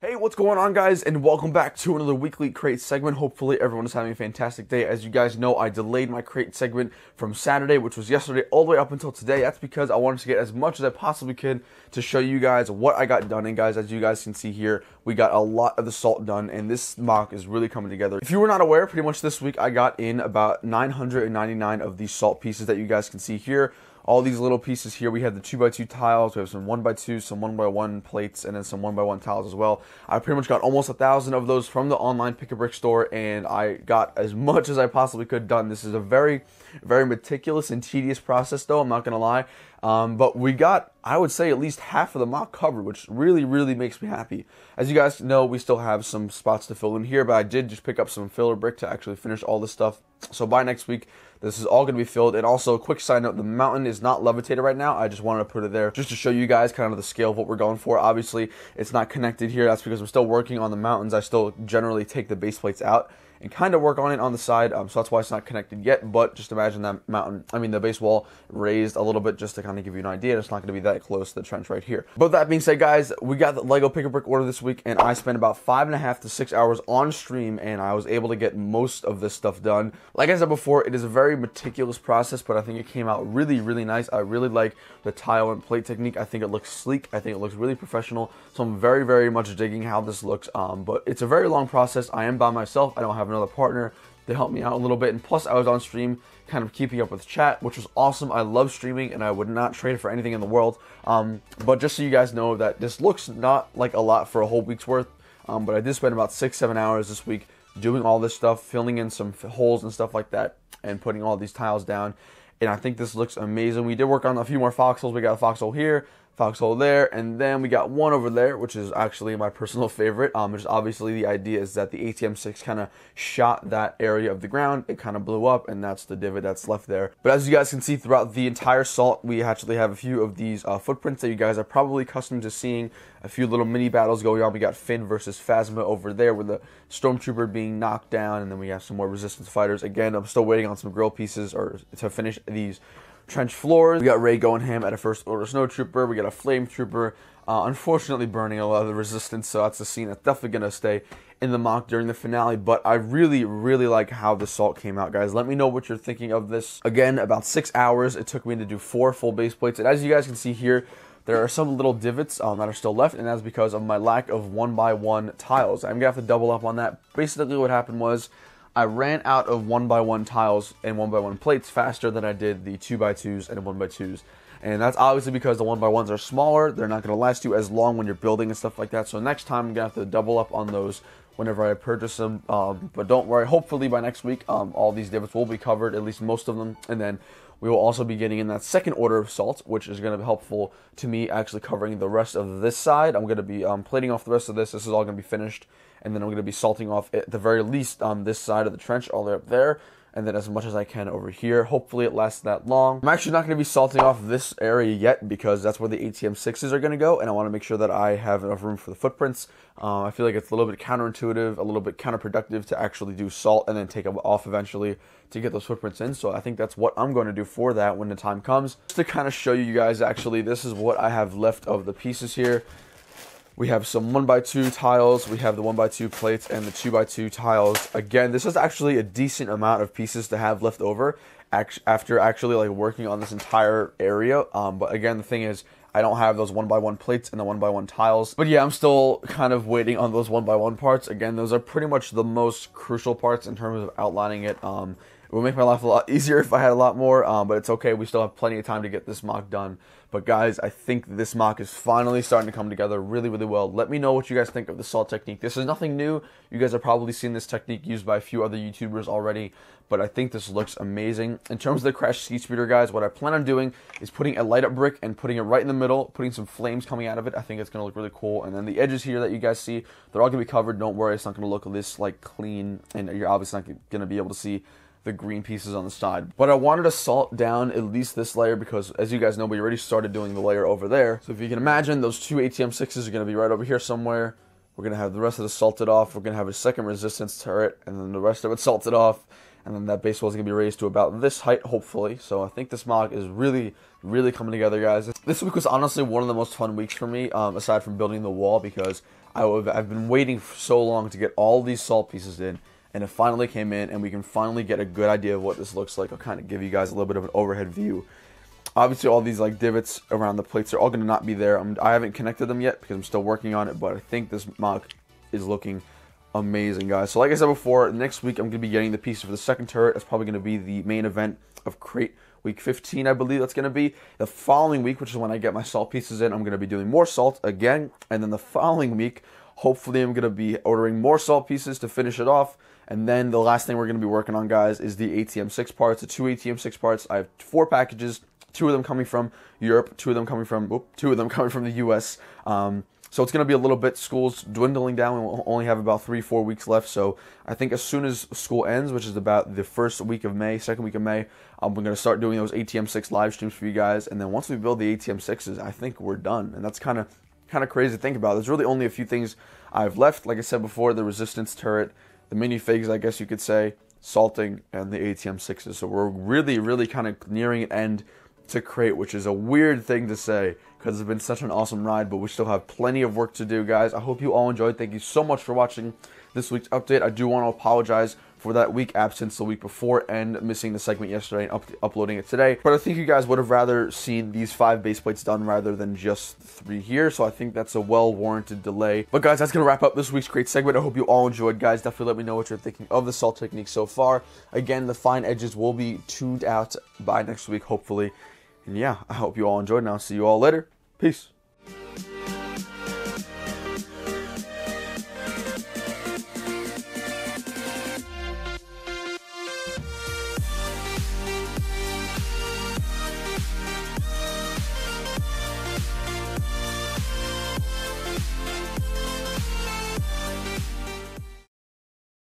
Hey, what's going on, guys, and welcome back to another weekly Crait segment. Hopefully everyone is having a fantastic day. As you guys know, I delayed my Crait segment from Saturday, which was yesterday, all the way up until today. That's because I wanted to get as much as I possibly could to show you guys what I got done. And guys, as you guys can see here, we got a lot of the salt done, and this mock is really coming together. If you were not aware, pretty much this week I got in about 999 of these salt pieces that you guys can see here. All these little pieces here, we have the 2x2 tiles, we have some 1x2, some 1x1 plates, and then some 1x1 tiles as well. I pretty much got almost 1,000 of those from the online Pick a Brick store, and I got as much as I possibly could done. This is a very, very meticulous and tedious process, though, I'm not going to lie. But we got, I would say, at least half of the mock covered, which really, really makes me happy. As you guys know, we still have some spots to fill in here, but I did just pick up some filler brick to actually finish all this stuff. So by next week, this is all going to be filled. And also, quick side note, the mountain is not levitated right now. I just wanted to put it there just to show you guys kind of the scale of what we're going for. Obviously, it's not connected here. That's because I'm still working on the mountains. I still generally take the base plates out and kind of work on it on the side, so that's why it's not connected yet. But just imagine that the base wall raised a little bit just to kind of give you an idea. It's not going to be that close to the trench right here. But that being said, guys, we got the Lego Pick a Brick order this week, and I spent about 5.5 to 6 hours on stream, and I was able to get most of this stuff done. Like I said before, it is a very meticulous process, but I think it came out really, really nice. I really like the tile and plate technique. I think it looks sleek. I think it looks really professional. So I'm very, very much digging how this looks. But it's a very long process. I am by myself. I don't have another partner to help me out a little bit, and plus I was on stream kind of keeping up with chat, which was awesome. I love streaming, and I would not trade it for anything in the world. But just so you guys know that this looks not like a lot for a whole week's worth, but I did spend about 6-7 hours this week doing all this stuff, filling in some holes and stuff like that, and putting all these tiles down. And I think this looks amazing. We did work on a few more foxholes. We got a foxhole here, foxhole there, and then we got one over there, which is actually my personal favorite. Which obviously the idea is that the ATM6 kind of shot that area of the ground. It kind of blew up, and that's the divot that's left there. But as you guys can see throughout the entire salt, we actually have a few of these footprints that you guys are probably accustomed to seeing. A few little mini battles going on. We got Finn versus Phasma over there with the Stormtrooper being knocked down, and then we have some more Resistance fighters. Again, I'm still waiting on some grill pieces or to finish these trench floors. We got Ray going ham at a First Order Snowtrooper. We got a Flame Trooper, unfortunately burning a lot of the Resistance, so that's a scene that's definitely going to stay in the mock during the finale. But I really, really like how the salt came out, guys. Let me know what you're thinking of this. Again, about 6 hours it took me to do 4 full base plates, and as you guys can see here, there are some little divots that are still left, and that's because of my lack of 1x1 tiles. I'm going to have to double up on that. Basically what happened was I ran out of 1x1 tiles and 1x1 plates faster than I did the 2x2s and 1x2s. And that's obviously because the 1x1s are smaller. They're not going to last you as long when you're building and stuff like that. So next time I'm going to have to double up on those whenever I purchase them. But don't worry, hopefully by next week all these divots will be covered, at least most of them. And then we will also be getting in that second order of salt, which is going to be helpful to me actually covering the rest of this side. I'm going to be plating off the rest of this. This is all going to be finished. And then I'm going to be salting off at the very least on this side of the trench all the way up there. And then as much as I can over here. Hopefully it lasts that long. I'm actually not going to be salting off this area yet because that's where the ATM6s are going to go. And I want to make sure that I have enough room for the footprints. I feel like it's a little bit counterintuitive, a little bit counterproductive to actually do salt and then take them off eventually to get those footprints in. So I think that's what I'm going to do for that when the time comes. Just to kind of show you guys, actually, this is what I have left of the pieces here. We have some 1x2 tiles, we have the 1x2 plates, and the 2x2 tiles. Again, this is actually a decent amount of pieces to have left over after actually like working on this entire area. But again, the thing is, I don't have those 1x1 plates and the 1x1 tiles. But yeah, I'm still kind of waiting on those 1x1 parts. Again, those are pretty much the most crucial parts in terms of outlining it. It would make my life a lot easier if I had a lot more, but it's okay. We still have plenty of time to get this mock done. But guys, I think this mock is finally starting to come together really, really well. Let me know what you guys think of the salt technique. This is nothing new. You guys have probably seen this technique used by a few other YouTubers already, but I think this looks amazing. In terms of the Crash Ski Speeder, guys, what I plan on doing is putting a light up brick and putting it right in the middle, putting some flames coming out of it. I think it's going to look really cool. And then the edges here that you guys see, they're all going to be covered. Don't worry, it's not going to look this like clean, and you're obviously not going to be able to see the green pieces on the side. But I wanted to salt down at least this layer because, as you guys know, we already started doing the layer over there. So if you can imagine, those 2 ATM6s are going to be right over here somewhere. We're going to have the rest of this salted off. We're going to have a second resistance turret, and then the rest of it salted off. and then that base wall is going to be raised to about this height, hopefully. So I think this mod is really coming together, guys. This week was honestly one of the most fun weeks for me, aside from building the wall, because I've been waiting for so long to get all these salt pieces in, and it finally came in, and we can finally get a good idea of what this looks like. I'll kind of give you guys a little bit of an overhead view. Obviously, all these like divots around the plates are all going to not be there. I haven't connected them yet because I'm still working on it, but I think this mock is looking amazing, guys. So like I said before, next week I'm going to be getting the piece for the second turret. That's probably going to be the main event of Crait week 15, I believe that's going to be. The following week, which is when I get my salt pieces in, I'm going to be doing more salt again. And then the following week, hopefully I'm going to be ordering more salt pieces to finish it off. And then the last thing we're going to be working on, guys, is the ATM6 parts, the 2 ATM6 parts. I have 4 packages, 2 of them coming from Europe, 2 of them coming from the US. So it's going to be a little bit, school's dwindling down. We'll only have about 3-4 weeks left. So I think as soon as school ends, which is about the first week of May, second week of May, we're going to start doing those ATM6 live streams for you guys. And then once we build the ATM6s, I think we're done. And that's kind of crazy to think about. There's really only a few things I've left. Like I said before, the resistance turret, the minifigs, I guess you could say, salting, and the ATM6s. So we're really kind of nearing an end to Crait, which is a weird thing to say because it's been such an awesome ride, but we still have plenty of work to do, guys. I hope you all enjoyed. Thank you so much for watching this week's update. I do want to apologize for that week absence the week before and missing the segment yesterday and uploading it today. But I think you guys would have rather seen these 5 base plates done rather than just 3 here, so I think that's a well-warranted delay. But guys, that's going to wrap up this week's Crait segment. I hope you all enjoyed, guys. Definitely let me know what you're thinking of the salt technique so far. Again, the fine edges will be tuned out by next week, hopefully. And yeah, I hope you all enjoyed, and I'll see you all later. Peace.